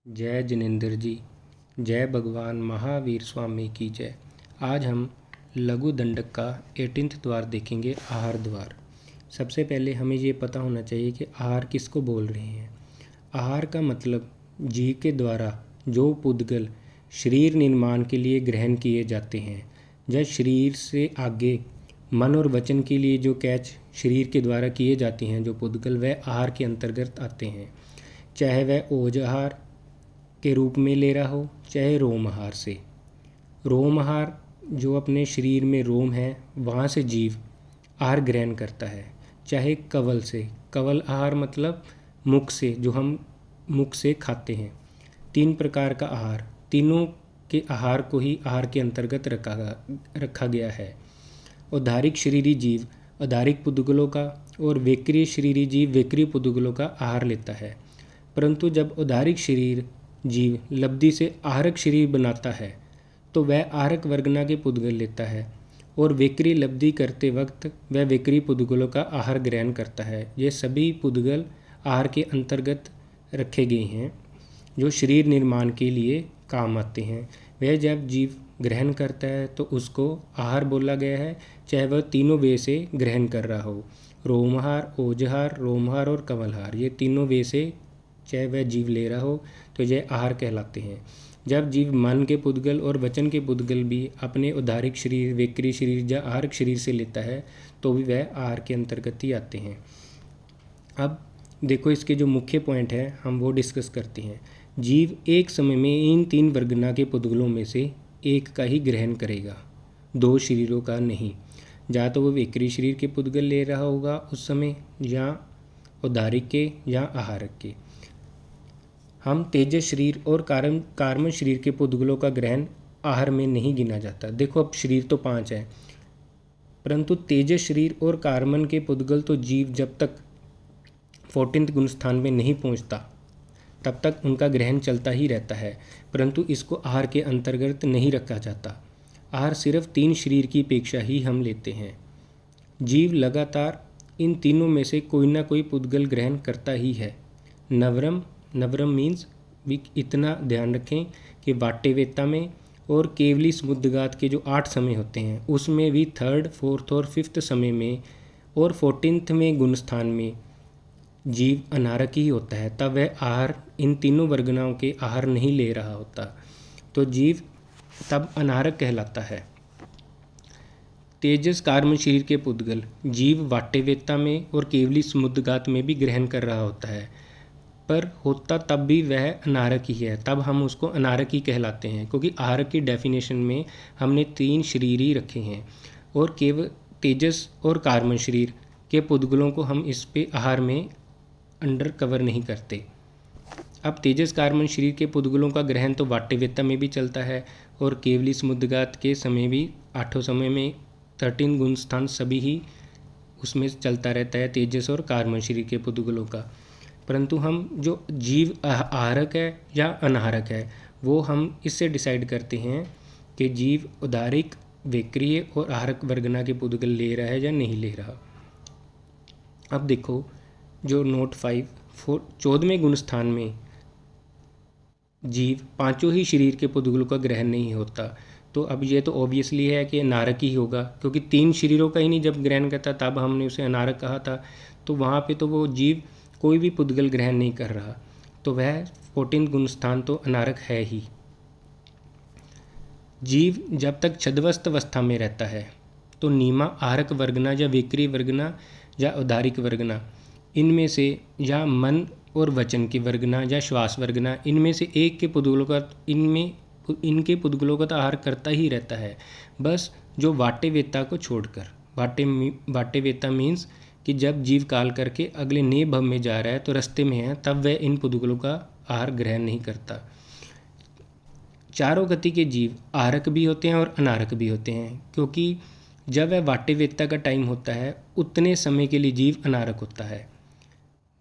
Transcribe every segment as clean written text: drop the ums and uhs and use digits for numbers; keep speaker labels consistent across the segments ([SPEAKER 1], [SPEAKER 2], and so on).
[SPEAKER 1] जय जिनेंद्र जी। जय भगवान महावीर स्वामी की जय। आज हम लघु दंडक का 18वां द्वार देखेंगे, आहार द्वार। सबसे पहले हमें ये पता होना चाहिए कि आहार किसको बोल रहे हैं। आहार का मतलब जीव के द्वारा जो पुद्गल शरीर निर्माण के लिए ग्रहण किए जाते हैं, या शरीर से आगे मन और वचन के लिए जो कैच शरीर के द्वारा किए जाते हैं, जो पुद्गल वह आहार के अंतर्गत आते हैं। चाहे वह ओज आहार के रूप में ले रहा हो, चाहे रोम आहार से। रोम आहार जो अपने शरीर में रोम है वहाँ से जीव आहार ग्रहण करता है, चाहे कवल से। कवल आहार मतलब मुख से, जो हम मुख से खाते हैं। 3 प्रकार का आहार, तीनों के आहार को ही आहार के अंतर्गत रखा गया है। औदारिक शरीरी जीव औदारिक पुद्गलों का और वेक्रिय शरीरी जीव वेक्रिय पुद्गलों का आहार लेता है। परंतु जब औदारिक शरीर जीव लब्धि से आहारक शरीर बनाता है तो वह आहारक वर्गना के पुद्गल लेता है, और वेक्रिय लब्धि करते वक्त वह वेक्रिय पुद्गलों का आहार ग्रहण करता है। ये सभी पुद्गल आहार के अंतर्गत रखे गए हैं जो शरीर निर्माण के लिए काम आते हैं। वह जब जीव ग्रहण करता है तो उसको आहार बोला गया है, चाहे वह तीनों वे से ग्रहण कर रहा हो। रोमहार, ओजहार, रोमहार और कवलहार, ये तीनों वे से चाहे वह जीव ले रहा हो तो यह आहार कहलाते हैं। जब जीव मन के पुद्गल और वचन के पुद्गल भी अपने औदारिक शरीर, वेक्रिय शरीर या आहारक शरीर से लेता है तो भी वह आहार के अंतर्गत ही आते हैं। अब देखो, इसके जो मुख्य पॉइंट है हम वो डिस्कस करते हैं। जीव एक समय में इन 3 वर्गना के पुद्गलों में से एक का ही ग्रहण करेगा, 2 शरीरों का नहीं। या तो वो वेक्रिय शरीर के पुद्गल ले रहा होगा उस समय, या औदारिक के या आहारक के। हम तेजस शरीर और कार्मन शरीर के पुद्गलों का ग्रहण आहार में नहीं गिना जाता। देखो, अब शरीर तो 5 है, परंतु तेजस शरीर और कार्मन के पुद्गल तो जीव जब तक 14th गुण स्थान में नहीं पहुंचता तब तक उनका ग्रहण चलता ही रहता है, परंतु इसको आहार के अंतर्गत नहीं रखा जाता। आहार सिर्फ 3 शरीर की अपेक्षा ही हम लेते हैं। जीव लगातार इन तीनों में से कोई ना कोई पुद्गल ग्रहण करता ही है। नवरम मीन्स भी इतना ध्यान रखें कि वाटेवेता में और केवली समुद्रगात के जो 8 समय होते हैं उसमें भी 3rd, 4th और 5th समय में और 14वें गुण स्थान में जीव अनारक ही होता है। तब वह आहार इन तीनों वर्गनाओं के आहार नहीं ले रहा होता, तो जीव तब अनारक कहलाता है। तेजस कार्म शरीर के पुद्गल जीव वाटेवेता में और केवली समुद्रगात में भी ग्रहण कर रहा होता है, पर होता तब भी वह अनारक ही है। तब हम उसको अनारक ही कहलाते हैं, क्योंकि आहारक की डेफिनेशन में हमने 3 शरीर ही रखे हैं और केवल तेजस और कार्बन शरीर के पुद्गलों को हम इस पे आहार में अंडर कवर नहीं करते। अब तेजस कार्बन शरीर के पुद्गलों का ग्रहण तो वाटेवेता में भी चलता है और केवली समुद्रगात के समय भी 8 समय में 13 गुण स्थान सभी ही उसमें चलता रहता है, तेजस और कार्बन शरीर के पुद्गलों का। परंतु हम जो जीव आहारक है या अनाहारक है वो हम इससे डिसाइड करते हैं कि जीव औदारिक, वेक्रिय और आहारक वर्गना के पुद्गल ले रहा है या नहीं ले रहा। अब देखो, जो नोट 5 14वें गुण स्थान में जीव 5 ही शरीर के पुद्गलों का ग्रहण नहीं होता, तो अब ये तो ऑब्वियसली है कि अनारक ही होगा, क्योंकि 3 शरीरों का ही नहीं जब ग्रहण करता तब हमने उसे अनारक कहा था। तो वहाँ पे तो वो जीव कोई भी पुद्गल ग्रहण नहीं कर रहा, तो वह 14 गुण स्थान तो अनारक है ही। जीव जब तक छद्मवस्थ अवस्था में रहता है तो नीमा, आहारक वर्गना या वेक्रिय वर्गना या औदारिक वर्गना, इनमें से या मन और वचन के वर्गना या श्वास वर्गना, इनमें से एक के पुद्गलों का इनके पुद्गलों का तो आहार करता ही रहता है, बस जो वाटेवेता को छोड़कर। वाटेवेता मीन्स कि जब जीव काल करके अगले नए भव में जा रहा है तो रास्ते में है, तब वह इन पुद्गलों का आहार ग्रहण नहीं करता। चारों गति के जीव आहारक भी होते हैं और अनारक भी होते हैं, क्योंकि जब वह वाटेवेता का टाइम होता है उतने समय के लिए जीव अनारक होता है।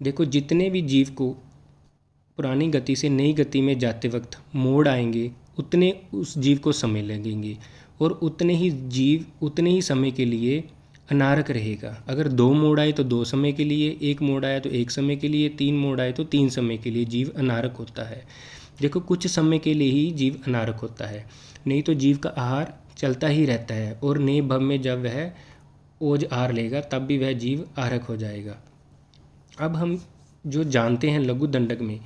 [SPEAKER 1] देखो, जितने भी जीव को पुरानी गति से नई गति में जाते वक्त मोड़ आएंगे उतने उस जीव को समय लगेंगे, और उतने ही जीव उतने ही समय के लिए अनारक रहेगा। अगर 2 मोड़ आए तो 2 समय के लिए, 1 मोड़ आया तो 1 समय के लिए, 3 मोड़ आए तो 3 समय के लिए जीव अनारक होता है। देखो, कुछ समय के लिए ही जीव अनारक होता है, नहीं तो जीव का आहार चलता ही रहता है और नए भव में जब वह ओज आहार लेगा तब भी वह जीव आहारक हो जाएगा। अब हम जो जानते हैं लघु दंडक में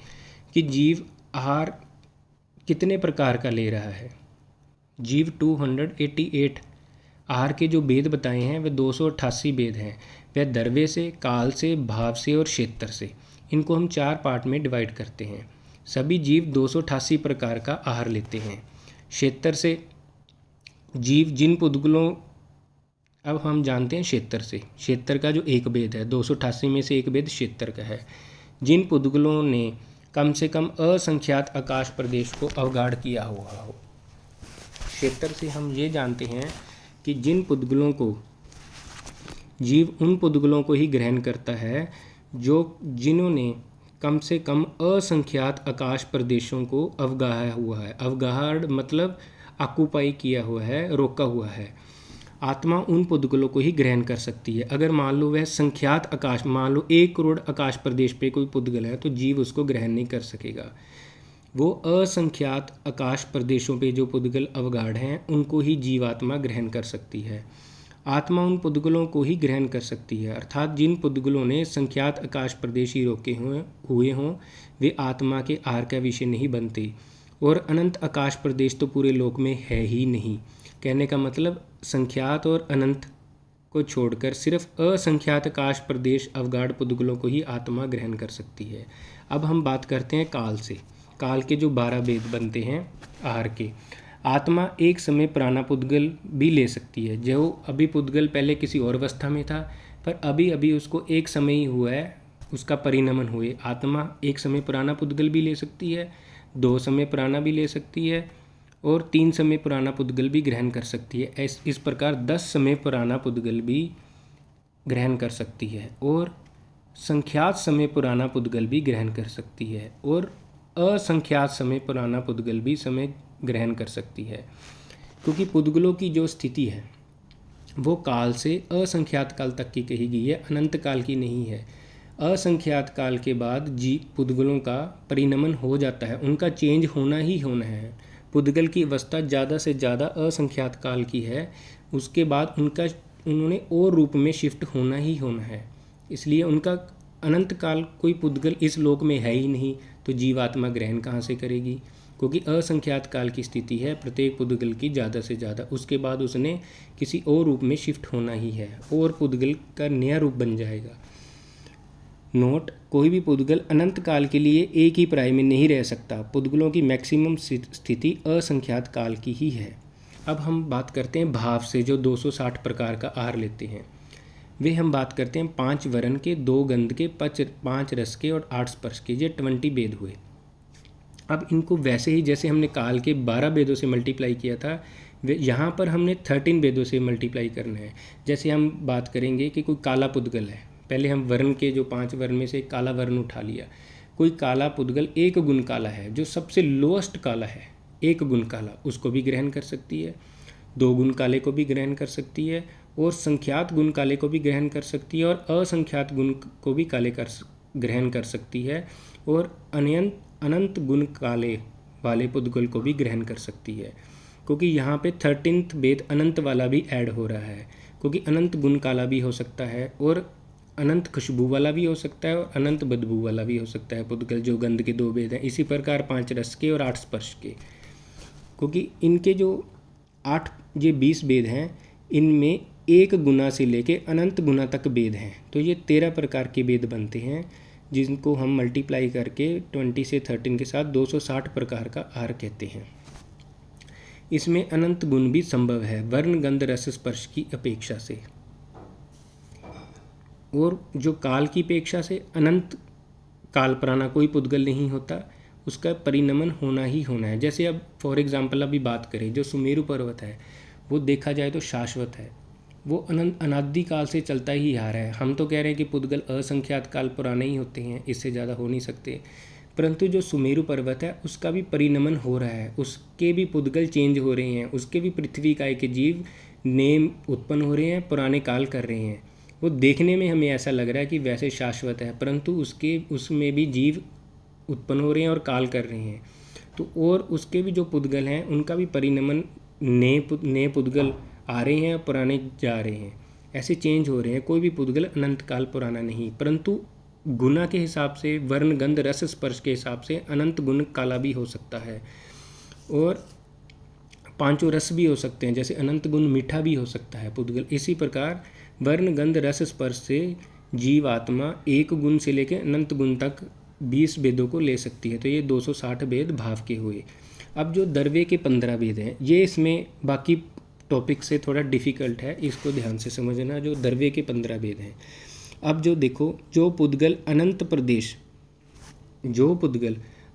[SPEAKER 1] कि जीव आहार कितने प्रकार का ले रहा है। जीव 288 आहार के जो वेद बताए हैं वे 288 वेद हैं। वह द्रव्य से, काल से, भाव से और क्षेत्र से। इनको हम 4 पार्ट में डिवाइड करते हैं। सभी जीव 288 प्रकार का आहार लेते हैं। क्षेत्र से जीव जिन पुद्गलों, अब हम जानते हैं क्षेत्र से, क्षेत्र का जो एक वेद है 288 में से एक वेद क्षेत्र का है। जिन पुद्गलों ने कम से कम असंख्यात आकाश प्रदेश को अवगाढ़ किया हुआ हो। क्षेत्र से हम ये जानते हैं कि जिन पुद्गलों को, जीव उन पुद्गलों को ही ग्रहण करता है जिन्होंने कम से कम असंख्यात आकाश प्रदेशों को अवगाहा हुआ है। अवगाहड़ मतलब ऑक्यूपाई किया हुआ है, रोका हुआ है। आत्मा उन पुद्गलों को ही ग्रहण कर सकती है। अगर मान लो वह संख्यात आकाश, मान लो 1 करोड़ आकाश प्रदेश पे कोई पुद्गल है तो जीव उसको ग्रहण नहीं कर सकेगा। वो असंख्यात आकाश प्रदेशों पे जो पुद्गल अवगाढ़ हैं उनको ही जीवात्मा ग्रहण कर सकती है। आत्मा उन पुद्गलों को ही ग्रहण कर सकती है, अर्थात जिन पुद्गलों ने संख्यात आकाश प्रदेश ही रोके हुए हों वे आत्मा के आहार का विषय नहीं बनते। और अनंत आकाश प्रदेश तो पूरे लोक में है ही नहीं। कहने का मतलब संख्यात और अनंत को छोड़कर सिर्फ असंख्यात आकाश प्रदेश अवगाढ़ पुद्गलों को ही आत्मा ग्रहण कर सकती है। अब हम बात करते हैं काल से। काल के जो 12 वेद बनते हैं आहार के। आत्मा एक समय पुराना पुद्गल भी ले सकती है। जो अभी पुद्गल पहले किसी और अवस्था में था पर अभी अभी उसको एक समय ही हुआ है उसका परिणमन हुए, आत्मा एक समय पुराना पुद्गल भी ले सकती है, 2 समय पुराना भी ले सकती है और 3 समय पुराना पुद्गल भी ग्रहण कर सकती है। इस प्रकार 10 समय पुराना पुद्गल भी ग्रहण कर सकती है और संख्यात समय पुराना पुद्गल भी ग्रहण कर सकती है और असंख्यात समय पुराना पुद्गल भी समय ग्रहण कर सकती है। क्योंकि पुद्गलों की जो स्थिति है वो काल से असंख्यात काल तक की कही गई है, अनंत काल की नहीं है। असंख्यात काल के बाद पुद्गलों का परिणमन हो जाता है, उनका चेंज होना ही होना है। पुद्गल की अवस्था ज़्यादा से ज़्यादा असंख्यात काल की है, उसके बाद उन्होंने और रूप में शिफ्ट होना ही होना है। इसलिए उनका अनंत काल कोई पुद्गल इस लोक में है ही नहीं, तो जीवात्मा ग्रहण कहाँ से करेगी? क्योंकि असंख्यात काल की स्थिति है प्रत्येक पुद्गल की ज़्यादा से ज़्यादा, उसके बाद उसने किसी और रूप में शिफ्ट होना ही है और पुद्गल का नया रूप बन जाएगा। नोट, कोई भी पुद्गल अनंत काल के लिए एक ही प्राय में नहीं रह सकता। पुद्गलों की मैक्सिमम स्थिति असंख्यात काल की ही है। अब हम बात करते हैं भाव से, जो 260 प्रकार का आहार लेते हैं। वे हम बात करते हैं 5 वर्ण के, 2 गंध के, 5 रस के और 8 स्पर्श के। ये 20 वेद हुए। अब इनको वैसे ही जैसे हमने काल के 12 वेदों से मल्टीप्लाई किया था, यहाँ पर हमने 13 वेदों से मल्टीप्लाई करना है। जैसे हम बात करेंगे कि कोई काला पुद्गल है, पहले हम वर्ण के जो 5 वर्ण में से काला वर्ण उठा लिया। कोई काला पुद्गल 1 गुण काला है, जो सबसे लोएस्ट काला है, 1 गुण काला, उसको भी ग्रहण कर सकती है। 2 गुण काले को भी ग्रहण कर सकती है और संख्यात गुण काले को भी ग्रहण कर सकती है और असंख्यात गुण को भी ग्रहण कर सकती है और अनंत गुण काले वाले पुद्गल को भी ग्रहण कर सकती है। क्योंकि यहाँ पे 13th वेद अनंत वाला भी ऐड हो रहा है, क्योंकि अनंत गुण काला भी हो सकता है और अनंत खुशबू वाला भी हो सकता है और अनंत बदबू वाला भी हो सकता है पुद्गल, जो गंध के 2 वेद हैं। इसी प्रकार 5 रस के और 8 स्पर्श के, क्योंकि इनके जो 8 ये 20 वेद हैं, इनमें 1 गुना से लेके अनंत गुना तक वेद हैं। तो ये 13 प्रकार के वेद बनते हैं, जिनको हम मल्टीप्लाई करके 20 से 13 के साथ 260 प्रकार का आहार कहते हैं। इसमें अनंत गुण भी संभव है वर्ण गंध रस स्पर्श की अपेक्षा से, और जो काल की अपेक्षा से अनंत काल पुराना कोई पुद्गल नहीं होता, उसका परिणमन होना ही होना है। जैसे अब फॉर एग्जांपल अभी बात करें, जो सुमेरु पर्वत है वो देखा जाए तो शाश्वत है, वो अनादि काल से चलता ही आ रहा है। हम तो कह रहे हैं कि पुद्गल असंख्यात काल पुराने ही होते हैं, इससे ज़्यादा हो नहीं सकते, परंतु जो सुमेरु पर्वत है उसका भी परिनमन हो रहा है, उसके भी पुद्गल चेंज हो रहे हैं, उसके भी पृथ्वी काय के जीव नेम उत्पन्न हो रहे हैं, पुराने काल कर रहे हैं। वो देखने में हमें ऐसा लग रहा है कि वैसे शाश्वत है, परंतु उसमें भी जीव उत्पन्न हो रहे हैं और काल कर रहे हैं। तो और उसके भी जो पुद्गल हैं उनका भी परिनमन, नए पुद्गल आ रहे हैं, पुराने जा रहे हैं, ऐसे चेंज हो रहे हैं। कोई भी पुद्गल अनंत काल पुराना नहीं, परंतु गुना के हिसाब से, वर्ण गंध रस स्पर्श के हिसाब से अनंत गुण काला भी हो सकता है, और पांचों रस भी हो सकते हैं, जैसे अनंत गुण मीठा भी हो सकता है पुद्गल। इसी प्रकार वर्ण गंध रस स्पर्श से जीव आत्मा एक गुण से लेकर अनंत गुण तक 20 भेदों को ले सकती है। तो ये 260 भेद भाव के हुए। अब जो दर्वे के 15 भेद हैं, ये इसमें बाकी टॉपिक से थोड़ा डिफ़िकल्ट है, इसको ध्यान से समझना। जो दर्वे के 15 भेद हैं, अब जो देखो, जो पुद्गल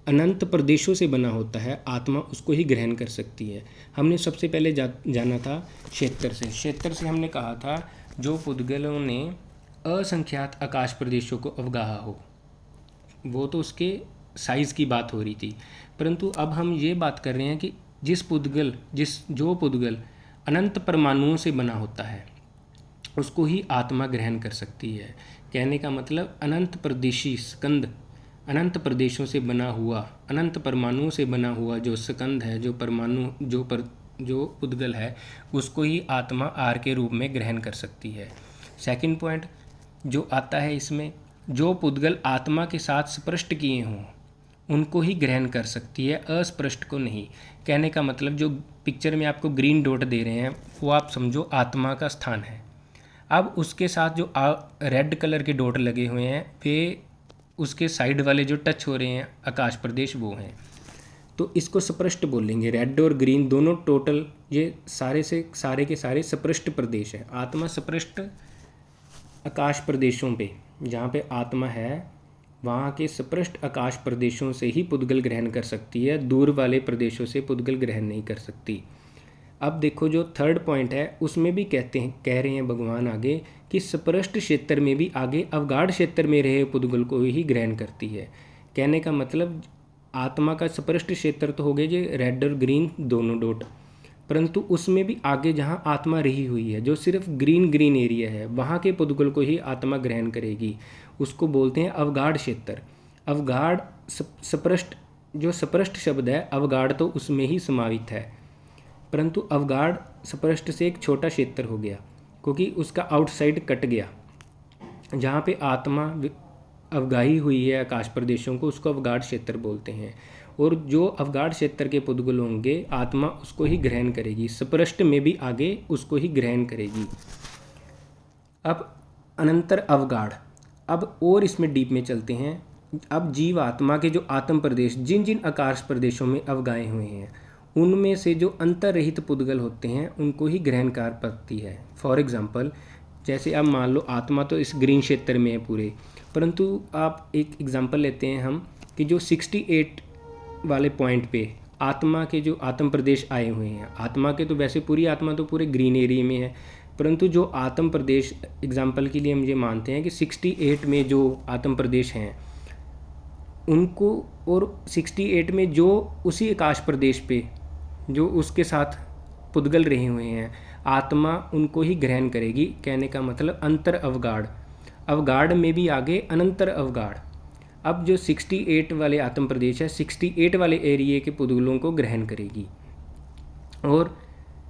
[SPEAKER 1] अनंत प्रदेशों से बना होता है, आत्मा उसको ही ग्रहण कर सकती है। हमने सबसे पहले जाना था क्षेत्र से हमने कहा था जो पुद्गलों ने असंख्यात आकाश प्रदेशों को अवगाहा हो, वो तो उसके साइज़ की बात हो रही थी। परंतु अब हम ये बात कर रहे हैं कि जो पुद्गल अनंत परमाणुओं से बना होता है उसको ही आत्मा ग्रहण कर सकती है। कहने का मतलब अनंत प्रदेशी स्कंद, अनंत प्रदेशों से बना हुआ, अनंत परमाणुओं से बना हुआ जो स्कंद है, जो परमाणु, जो पुद्गल है, उसको ही आत्मा आर के रूप में ग्रहण कर सकती है। सेकंड पॉइंट जो आता है इसमें, जो पुद्गल आत्मा के साथ स्पृष्ट किए हों उनको ही ग्रहण कर सकती है, अस्पृष्ट को नहीं। कहने का मतलब जो पिक्चर में आपको ग्रीन डॉट दे रहे हैं वो आप समझो आत्मा का स्थान है। अब उसके साथ जो रेड कलर के डॉट लगे हुए हैं वे उसके साइड वाले जो टच हो रहे हैं आकाश प्रदेश वो हैं, तो इसको स्पृष्ट बोलेंगे। रेड और ग्रीन दोनों टोटल ये सारे के सारे स्पृष्ट प्रदेश है। आत्मा स्पृष्ट आकाश प्रदेशों पे, जहाँ पे आत्मा है वहाँ के स्पृष्ट आकाश प्रदेशों से ही पुद्गल ग्रहण कर सकती है, दूर वाले प्रदेशों से पुद्गल ग्रहण नहीं कर सकती। अब देखो जो थर्ड पॉइंट है उसमें भी कह रहे हैं भगवान आगे कि स्पृष्ट क्षेत्र में भी आगे अवगाढ़ क्षेत्र में रहे पुद्गल को ही ग्रहण करती है। कहने का मतलब आत्मा का स्पृष्ट क्षेत्र तो हो गए जो रेड और ग्रीन दोनों डॉट, परंतु उसमें भी आगे जहाँ आत्मा रही हुई है, जो सिर्फ ग्रीन एरिया है, वहाँ के पुद्गल को ही आत्मा ग्रहण करेगी। उसको बोलते हैं अवगाढ़ क्षेत्र। अवगाढ़ स्पृष्ट, जो स्पृष्ट शब्द है अवगाढ़ तो उसमें ही समावित है, परंतु अवगाढ़ स्पृष्ट से एक छोटा क्षेत्र हो गया क्योंकि उसका आउटसाइड कट गया। जहाँ पे आत्मा अवगाही हुई है आकाश प्रदेशों को, उसको अवगाढ़ क्षेत्र बोलते हैं। और जो अवगाढ़ क्षेत्र के पुद्गल होंगे आत्मा उसको ही ग्रहण करेगी, स्पृष्ट में भी आगे उसको ही ग्रहण करेगी। अब अनंतर अवगाढ़, अब और इसमें डीप में चलते हैं। अब जीव आत्मा के जो आत्म प्रदेश, जिन जिन आकाश प्रदेशों में अवगाए हुए हैं, उनमें से जो अंतर्रहित पुद्गल होते हैं उनको ही ग्रहण कर पाती है। फॉर एग्जांपल, जैसे अब मान लो आत्मा तो इस ग्रीन क्षेत्र में है पूरे, परंतु आप एक एग्जांपल लेते हैं हम कि जो 68 वाले पॉइंट पे आत्मा के जो आत्म प्रदेश आए हुए हैं, आत्मा के तो वैसे पूरी आत्मा तो पूरे ग्रीन एरिया में है, परंतु जो आत्म प्रदेश एग्जांपल के लिए हम ये मानते हैं कि 68 में जो आत्म प्रदेश हैं उनको, और 68 में जो उसी आकाश प्रदेश पे जो उसके साथ पुद्गल रहे हुए हैं, आत्मा उनको ही ग्रहण करेगी। कहने का मतलब अंतर अवगाढ़, अवगाढ़ में भी आगे अनंतर अवगाढ़। अब जो 68 वाले आत्म प्रदेश है 68 वाले एरिए के पुद्गलों को ग्रहण करेगी और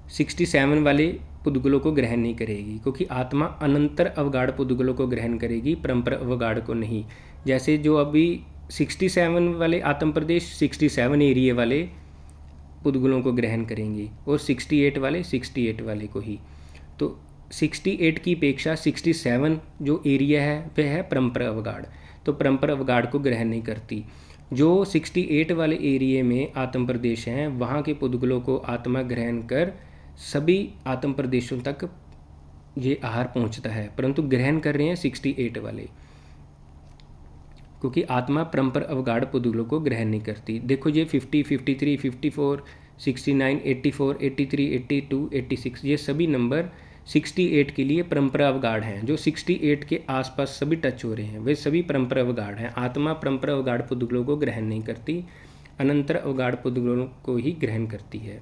[SPEAKER 1] 67 वाले पुद्गलों को ग्रहण नहीं करेगी, क्योंकि आत्मा अनंतर अवगाढ़ पुद्गलों को ग्रहण करेगी, परंपर अवगाढ़ को नहीं। जैसे जो अभी 67 वाले आत्म प्रदेश 67 एरिए वाले पुद्गलों को ग्रहण करेंगी और 68 वाले को ही। तो 68 की अपेक्षा 67 जो एरिया है वह है परंपर अवगाढ़, तो परंपर अवगाढ़ को ग्रहण नहीं करती। जो 68 वाले एरिए में आत्म प्रदेश हैं वहाँ के पुद्गलों को आत्मा ग्रहण कर सभी आत्म प्रदेशों तक ये आहार पहुँचता है, परंतु ग्रहण कर रहे हैं 68 वाले, क्योंकि आत्मा परंपर अवगाढ़ पुद्गलों को ग्रहण नहीं करती। देखो ये 50, 53, 54, 69, 84, 83, 82, 86 ये सभी नंबर 68 के लिए परंपरा अवगाढ़ हैं। जो 68 के आसपास सभी टच हो रहे हैं वे सभी परंपरा अवगाढ़ हैं। आत्मा परंपरा अवगाढ़ पुद्गलों को ग्रहण नहीं करती, अनंतर अवगाढ़ पुद्गलों को ही ग्रहण करती है।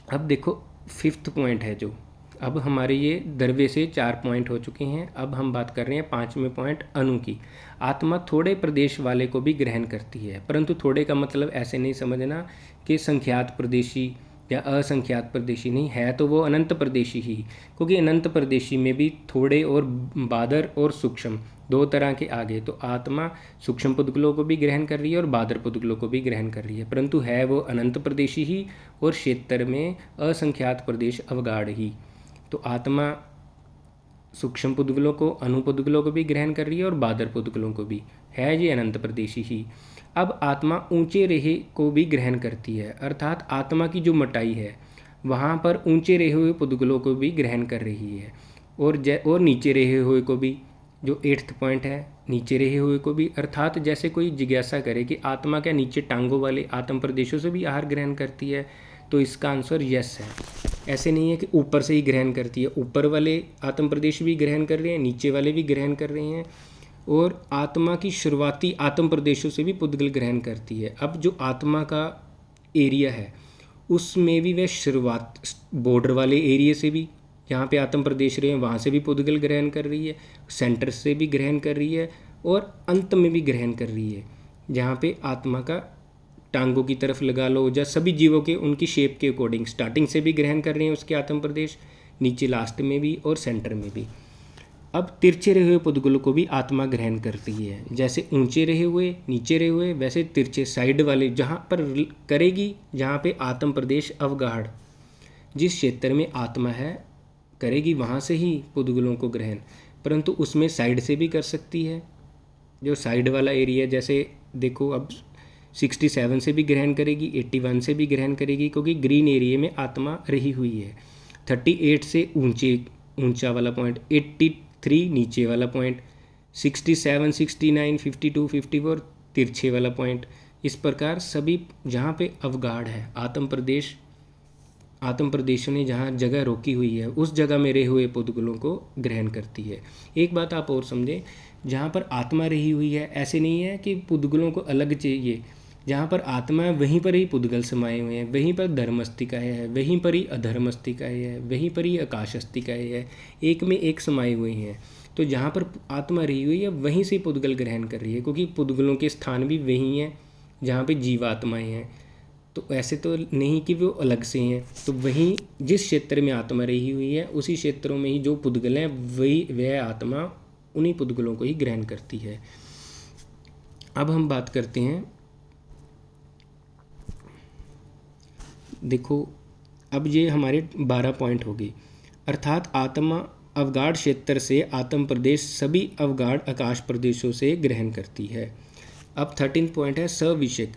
[SPEAKER 1] अब देखो 5th पॉइंट है जो, अब हमारे ये द्रव्य से 4 पॉइंट हो चुके हैं। अब हम बात कर रहे हैं 5वें पॉइंट अणु की। आत्मा थोड़े प्रदेश वाले को भी ग्रहण करती है, परंतु थोड़े का मतलब ऐसे नहीं समझना कि संख्यात प्रदेशी या असंख्यात प्रदेशी नहीं है, तो वो अनंत प्रदेशी ही, क्योंकि अनंत प्रदेशी में भी थोड़े और बादर और सूक्ष्म 2 तरह के आगे। तो आत्मा सूक्ष्म पुद्गलों को भी ग्रहण कर रही है और बादर पुद्गलों को भी ग्रहण कर रही है, परंतु है वो अनंत प्रदेशी ही और क्षेत्र में असंख्यात प्रदेश अवगाढ़ ही। तो आत्मा सूक्ष्म पुद्गलों को, अणु पुद्गलों को भी ग्रहण कर रही है और बादर पुद्गलों को भी, है ये अनंत प्रदेशी ही। अब आत्मा ऊंचे रेहे को भी ग्रहण करती है, अर्थात आत्मा की जो मोटाई है वहाँ पर ऊंचे रहे हुए पुद्गलों को भी ग्रहण कर रही है और नीचे रहे हुए को भी, जो 8th पॉइंट है, नीचे रहे हुए को भी। अर्थात जैसे कोई जिज्ञासा करे कि आत्मा क्या नीचे टांगों वाले आत्म प्रदेशों से भी आहार ग्रहण करती है, तो इसका आंसर यस है। ऐसे नहीं है कि ऊपर से ही ग्रहण करती है, ऊपर वाले आत्म प्रदेश भी ग्रहण कर रहे हैं, नीचे वाले भी ग्रहण कर रहे हैं, और आत्मा की शुरुआती आत्म प्रदेशों से भी पुद्गल ग्रहण करती है। अब जो आत्मा का एरिया है उसमें भी वह शुरुआत बॉर्डर वाले एरिया से भी, जहाँ पे आत्म प्रदेश रहे हैं वहाँ से भी पुद्गल ग्रहण कर रही है, सेंटर से भी ग्रहण कर रही है और अंत में भी ग्रहण कर रही है, जहाँ पे आत्मा का टांगों की तरफ लगा लो, या सभी जीवों के उनकी शेप के अकॉर्डिंग स्टार्टिंग से भी ग्रहण कर रहे हैं उसके आत्म प्रदेश, नीचे लास्ट में भी और सेंटर में भी। अब तिरछे रहे हुए पुद्गलों को भी आत्मा ग्रहण करती है, जैसे ऊंचे रहे हुए नीचे रहे हुए, वैसे तिरछे साइड वाले जहाँ पर करेगी, जहाँ पे आत्म प्रदेश अवगाढ़ जिस क्षेत्र में आत्मा है करेगी वहाँ से ही पुद्गलों को ग्रहण, परंतु उसमें साइड से भी कर सकती है। जो साइड वाला एरिया, जैसे देखो अब 67 से भी ग्रहण करेगी, 81 से भी ग्रहण करेगी, क्योंकि ग्रीन एरिया में आत्मा रही हुई है। 38 से ऊंचा वाला पॉइंट, 83 नीचे वाला पॉइंट, 67, 69, 52, 54 तिरछे वाला पॉइंट। इस प्रकार सभी जहाँ पे अवगाढ़ है आत्म प्रदेशों ने जहाँ जगह रोकी हुई है उस जगह में रहे हुए पुद्गलों को ग्रहण करती है। एक बात आप और समझें, जहाँ पर आत्मा रही हुई है ऐसे नहीं है कि पुद्गलों को अलग चाहिए, जहाँ पर आत्मा है वहीं पर ही पुद्गल समाये हुए हैं, वहीं पर धर्मस्तिकाएँ है, वहीं पर ही अधर्मस्तिकाएँ है, वहीं पर ही आकाशस्तिकाएँ है, एक में एक समाये हुए हैं। तो जहाँ पर आत्मा रही हुई है वहीं से पुद्गल ग्रहण कर रही है, क्योंकि पुद्गलों के स्थान भी वहीं हैं जहाँ पे जीवात्माएँ हैं। तो ऐसे तो नहीं कि वो अलग से हैं, तो वहीं जिस क्षेत्र में आत्मा रही हुई है उसी क्षेत्रों में ही जो पुद्गल हैं वह आत्मा उन्हीं पुद्गलों को ही ग्रहण करती है। अब हम बात करते हैं, देखो अब ये हमारे 12 पॉइंट हो गए, अर्थात आत्मा अवगाढ़ क्षेत्र से आत्म प्रदेश सभी अवगाढ़ आकाश प्रदेशों से ग्रहण करती है। अब 13 पॉइंट है सविषयक।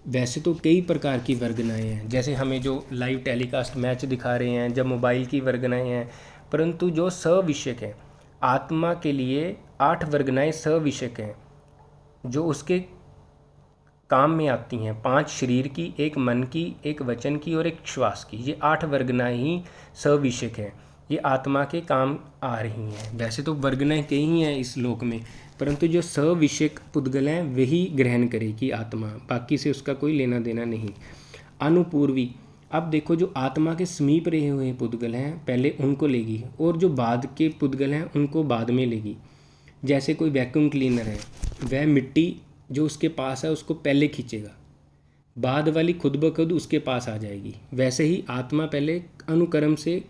[SPEAKER 1] वैसे तो कई प्रकार की वर्गनाएँ हैं, जैसे हमें जो लाइव टेलीकास्ट मैच दिखा रहे हैं, जब मोबाइल की वर्गनाएँ हैं, परंतु जो सविषयक है आत्मा के लिए 8 वर्गनाएँ सविषयक हैं जो उसके काम में आती हैं। 5 शरीर की, 1 मन की, 1 वचन की और 1 श्वास की। ये 8 वर्गनाएँ ही सविषयक हैं, ये आत्मा के काम आ रही हैं। वैसे तो वर्गनाएँ कई हैं इस लोक में, परंतु जो सविषयक पुद्गल हैं वही ग्रहण करेगी आत्मा, बाकी से उसका कोई लेना देना नहीं। अनुपूर्वी, अब देखो जो आत्मा के समीप रहे हुए पुद्गल हैं पहले उनको लेगी, और जो बाद के पुद्गल हैं उनको बाद में लेगी। जैसे कोई वैक्यूम क्लीनर है, वह मिट्टी जो उसके पास है उसको पहले खींचेगा, बाद वाली खुद ब खुद उसके पास आ जाएगी। वैसे ही आत्मा पहले अनुक्रम से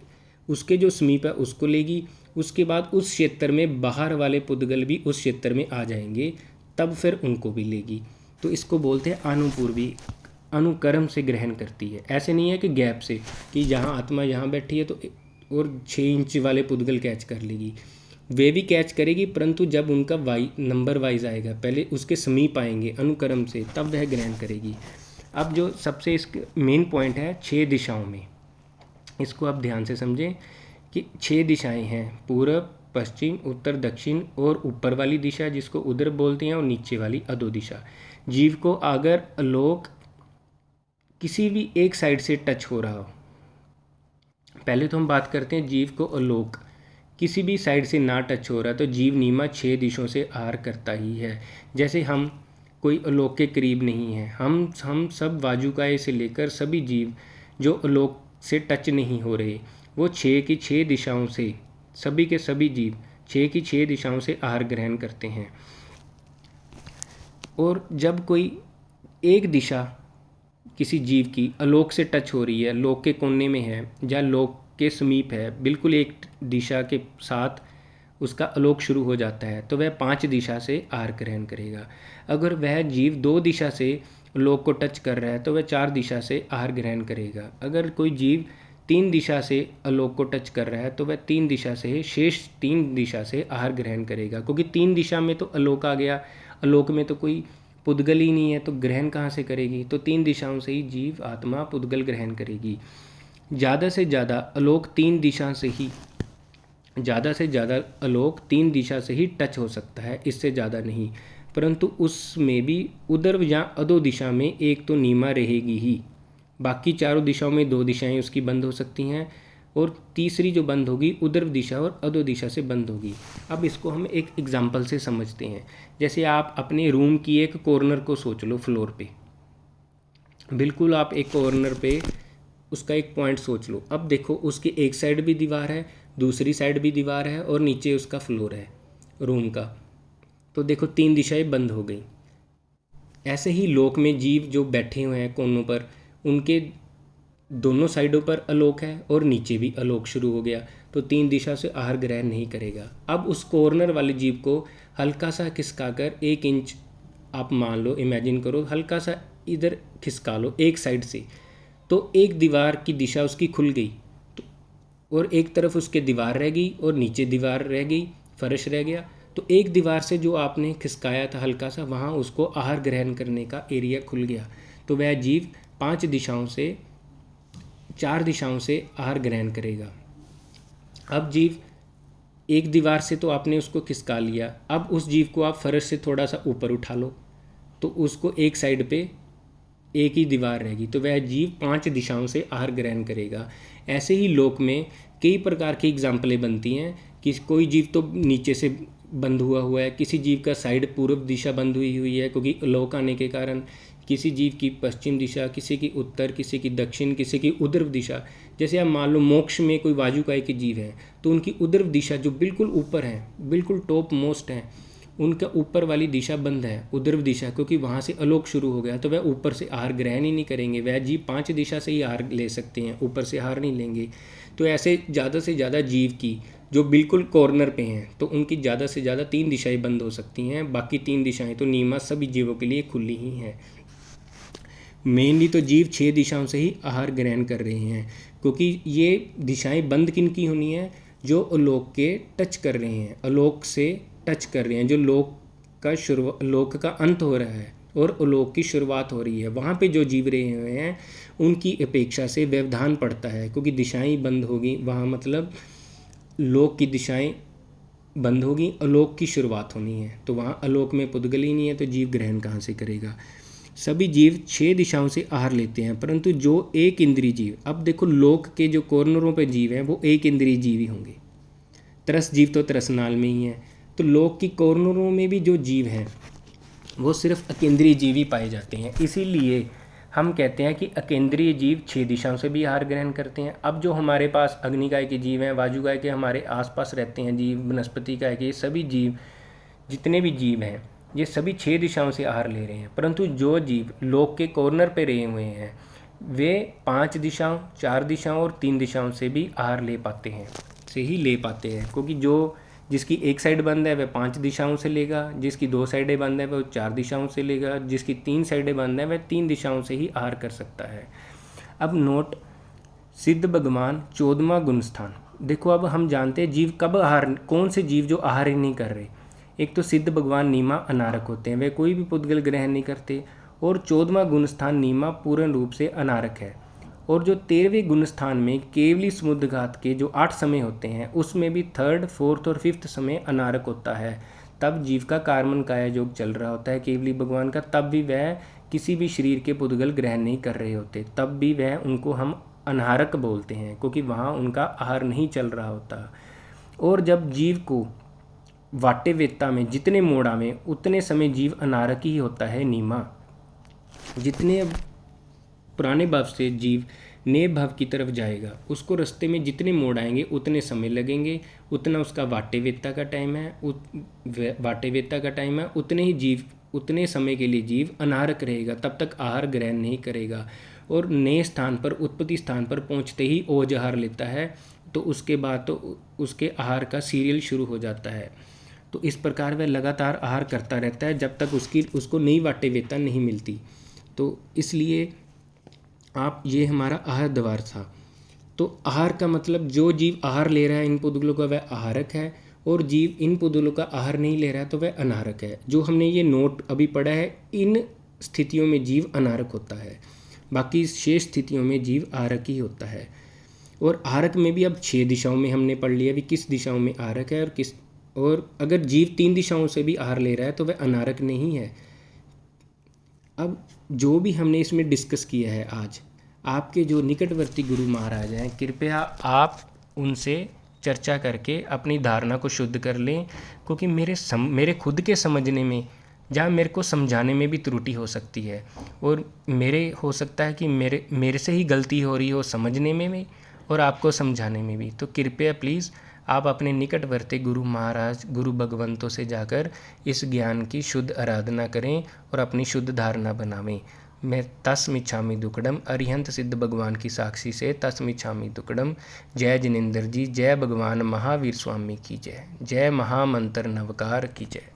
[SPEAKER 1] उसके जो समीप है उसको लेगी, उसके बाद उस क्षेत्र में बाहर वाले पुद्गल भी उस क्षेत्र में आ जाएंगे, तब फिर उनको भी लेगी। तो इसको बोलते हैं अनुपूर्वी, अनुक्रम से ग्रहण करती है। ऐसे नहीं है कि गैप से, कि जहाँ आत्मा यहाँ बैठी है तो और 6 इंच वाले पुद्गल कैच कर लेगी, वे भी कैच करेगी, परंतु जब उनका नंबर वाइज आएगा, पहले उसके समीप आएंगे अनुक्रम से, तब वह ग्रहण करेगी। अब जो सबसे इसके मेन पॉइंट है 6 दिशाओं में, इसको आप ध्यान से समझें कि 6 दिशाएं हैं, पूरब, पश्चिम, उत्तर, दक्षिण, और ऊपर वाली दिशा जिसको उदर बोलते हैं, और नीचे वाली अधो दिशा। जीव को अगर आलोक किसी भी एक साइड से टच हो रहा हो, पहले तो हम बात करते हैं जीव को अलोक किसी भी साइड से ना टच हो रहा तो जीव नीमा 6 दिशों से आहार करता ही है। जैसे हम कोई अलोक के करीब नहीं है, हम सब वाजुकाय से लेकर सभी जीव जो अलोक से टच नहीं हो रहे, वो 6 की 6 दिशाओं से, सभी के सभी जीव 6 की 6 दिशाओं से आहार ग्रहण करते हैं। और जब कोई एक दिशा किसी जीव की अलोक से टच हो रही है, लोक के कोने में है या लोक के समीप है, बिल्कुल एक दिशा के साथ उसका अलोक शुरू हो जाता है, तो वह 5 दिशा से आहार ग्रहण करेगा। अगर वह जीव 2 दिशा से लोक को टच कर रहा है तो वह 4 दिशा से आहार ग्रहण करेगा। अगर कोई जीव 3 दिशा से अलोक को टच कर रहा है तो वह 3 दिशा से, शेष 3 दिशा से आहार ग्रहण करेगा, क्योंकि 3 दिशा में तो अलोक आ गया, अलोक में तो कोई पुद्गल ही नहीं है, तो ग्रहण कहाँ से करेगी? तो 3 दिशाओं से ही जीव आत्मा पुद्गल ग्रहण करेगी। ज़्यादा से ज़्यादा अलोक 3 दिशा से ही, ज़्यादा से ज़्यादा अलोक 3 दिशा से ही टच हो सकता है, इससे ज़्यादा नहीं। परंतु उसमें भी उदर या अधो दिशा में एक तो नीमा रहेगी ही, बाकी चारों दिशाओं में 2 दिशाएं उसकी बंद हो सकती हैं, और तीसरी जो बंद होगी उदर दिशा और अधो दिशा से बंद होगी। अब इसको हम एक एग्जाम्पल से समझते हैं। जैसे आप अपने रूम की एक कॉर्नर को सोच लो, फ्लोर पे, बिल्कुल आप एक कॉर्नर पे उसका एक पॉइंट सोच लो। अब देखो उसकी एक साइड भी दीवार है, दूसरी साइड भी दीवार है, और नीचे उसका फ्लोर है रूम का, तो देखो 3 दिशाएं बंद हो गई। ऐसे ही लोक में जीव जो बैठे हुए हैं कोनों पर, उनके दोनों साइडों पर अलोक है और नीचे भी अलोक शुरू हो गया, तो 3 दिशा से आहार ग्रहण नहीं करेगा। अब उस कॉर्नर वाले जीव को हल्का सा खिसकाकर 1 इंच, आप मान लो, इमेजिन करो, हल्का सा इधर खिसका लो एक साइड से, तो एक दीवार की दिशा उसकी खुल गई, तो और एक तरफ उसके दीवार रह गई और नीचे दीवार रह गई, फर्श रह गया। तो एक दीवार से जो आपने खिसकाया था हल्का सा, वहाँ उसको आहार ग्रहण करने का एरिया खुल गया, तो वह जीव 5 दिशाओं से, 4 दिशाओं से आहार ग्रहण करेगा। अब जीव एक दीवार से तो आपने उसको खिसका लिया, अब उस जीव को आप फर्श से थोड़ा सा ऊपर उठा लो, तो उसको एक साइड पे एक ही दीवार रहेगी, तो वह जीव 5 दिशाओं से आहार ग्रहण करेगा। ऐसे ही लोक में कई प्रकार की एग्जाम्पलें बनती हैं कि कोई जीव तो नीचे से बंद हुआ है, किसी जीव का साइड पूर्व दिशा बंद हुई हुई है क्योंकि लोक आने के कारण, किसी जीव की पश्चिम दिशा, किसी की उत्तर, किसी की दक्षिण, किसी की उर्ध्व दिशा। जैसे आप मान लो मोक्ष में कोई वाजुकाय के जीव हैं, तो उनकी उर्ध्व दिशा जो बिल्कुल ऊपर है, बिल्कुल टॉप मोस्ट है, उनका ऊपर वाली दिशा बंद है, उर्ध्व दिशा, क्योंकि वहाँ से अलोक शुरू हो गया, तो वह ऊपर से आहार ग्रहण ही नहीं करेंगे। वह जीव 5 दिशा से ही आहार ले सकते हैं, ऊपर से आहार नहीं लेंगे। तो ऐसे ज़्यादा से ज़्यादा जीव की जो बिल्कुल कॉर्नर पे हैं, तो उनकी ज़्यादा से ज़्यादा 3 दिशाएं बंद हो सकती हैं, बाकी 3 दिशाएं तो नीमा सभी जीवों के लिए खुली ही हैं। मेनली तो जीव 6 दिशाओं से ही आहार ग्रहण कर रहे हैं, क्योंकि ये दिशाएं बंद किन की होनी है? जो अलोक के टच कर रहे हैं, अलोक से टच कर रहे हैं, जो लोक का अंत हो रहा है और अलोक की शुरुआत हो रही है, वहाँ पे जो जीव रहे हुए हैं उनकी अपेक्षा से व्यवधान पड़ता है, क्योंकि दिशाएं बंद होगी वहाँ, मतलब लोक की दिशाएं बंद होगी, अलोक की शुरुआत होनी है, तो वहाँ अलोक में पुद्गल ही नहीं है, तो जीव ग्रहण कहाँ से करेगा? सभी जीव 6 दिशाओं से आहार लेते हैं, परंतु जो एक इंद्रिय जीव, अब देखो लोक के जो कॉर्नरों पे जीव हैं वो एक इंद्रिय जीव ही होंगे, तरस जीव तो तरसनाल में ही है, तो लोक की कॉर्नरों में भी जो जीव हैं वो सिर्फ अकेंद्रीय जीव ही पाए जाते हैं। इसीलिए हम कहते हैं कि अकेंद्रीय जीव 6 दिशाओं से भी आहार ग्रहण करते हैं। अब जो हमारे पास अग्निकाय के जीव हैं, वायुकाय के हमारे आसपास रहते हैं जीव, वनस्पति काय के, सभी जीव, जितने भी जीव हैं, ये सभी 6 दिशाओं से आहार ले रहे हैं, परंतु जो जीव लोक के कॉर्नर पे रहे हुए हैं वे 5 दिशाओं, 4 दिशाओं और 3 दिशाओं से भी आहार ले पाते हैं, क्योंकि जो जिसकी एक साइड बंद है वह 5 दिशाओं से लेगा, जिसकी 2 साइडें बंद है वह 4 दिशाओं से लेगा, जिसकी 3 साइडें बंद है वह 3 दिशाओं से ही आहार कर सकता है। अब नोट, सिद्ध भगवान 14वां गुणस्थान। देखो अब हम जानते हैं जीव कब आहार, कौन से जीव जो आहार ही नहीं कर रहे। एक तो सिद्ध भगवान नीमा अनारक होते हैं, वे कोई भी पुद्गल ग्रहण नहीं करते, और 14वां गुणस्थान नीमा पूर्ण रूप से अनारक है। और जो 13वें गुणस्थान में केवली समुद्रघात के जो 8 समय होते हैं उसमें भी 3rd, 4th और 5th समय अनारक होता है। तब जीव का कार्मन काया योग चल रहा होता है केवली भगवान का, तब भी वह किसी भी शरीर के पुद्गल ग्रहण नहीं कर रहे होते, तब भी वह उनको हम अनाहरक बोलते हैं, क्योंकि वहाँ उनका आहार नहीं चल रहा होता। और जब जीव को वाटे वेत्ता में जितने मोड़ आवे उतने समय जीव अनारक ही होता है नीमा। जितने पुराने भाव से जीव नए भाव की तरफ जाएगा, उसको रास्ते में जितने मोड़ आएंगे उतने समय लगेंगे, उतना उसका वाटे वेत्ता का टाइम है, वाटे वेत्ता का टाइम है, उतने ही जीव उतने समय के लिए जीव अनारक रहेगा, तब तक आहार ग्रहण नहीं करेगा। और नए स्थान पर, उत्पत्ति स्थान पर पहुंचते ही ओज आहार लेता है, तो उसके बाद तो उसके आहार का सीरियल शुरू हो जाता है। तो इस प्रकार वह लगातार आहार करता रहता है जब तक उसको नई वाटे वेत्ता नहीं मिलती। तो इसलिए आप, ये हमारा आहार द्वार था। तो आहार का मतलब जो जीव आहार ले रहा है इन पुद्गलों का वह आहारक है, और जीव इन पुद्गलों का आहार नहीं ले रहा है तो वह अनारक है। जो हमने ये नोट अभी पढ़ा है, इन स्थितियों में जीव अनारक होता है, बाकी शेष स्थितियों में जीव आहारक ही होता है। और आहारक में भी अब 6 दिशाओं में हमने पढ़ लिया भी किस दिशाओं में आहारक है और अगर जीव 3 दिशाओं से भी आहार ले रहा है तो वह अनारक नहीं है। अब जो भी हमने इसमें डिस्कस किया है आज, आपके जो निकटवर्ती गुरु महाराज हैं, कृपया आप उनसे चर्चा करके अपनी धारणा को शुद्ध कर लें, क्योंकि मेरे खुद के समझने में, जहाँ मेरे को समझाने में भी त्रुटि हो सकती है, और मेरे हो सकता है कि मेरे से ही गलती हो रही हो समझने में भी और आपको समझाने में भी। तो कृपया प्लीज़ आप अपने निकटवर्ती गुरु महाराज, गुरु भगवंतों से जाकर इस ज्ञान की शुद्ध आराधना करें और अपनी शुद्ध धारणा बनावें। मैं तस्मिच्छामि दुक्कडम, अरिहंत सिद्ध भगवान की साक्षी से तस्मिच्छामि दुक्कडम। जय जिनेंद्र जी, जय भगवान महावीर स्वामी की जय, जय महामंत्र नवकार की जय।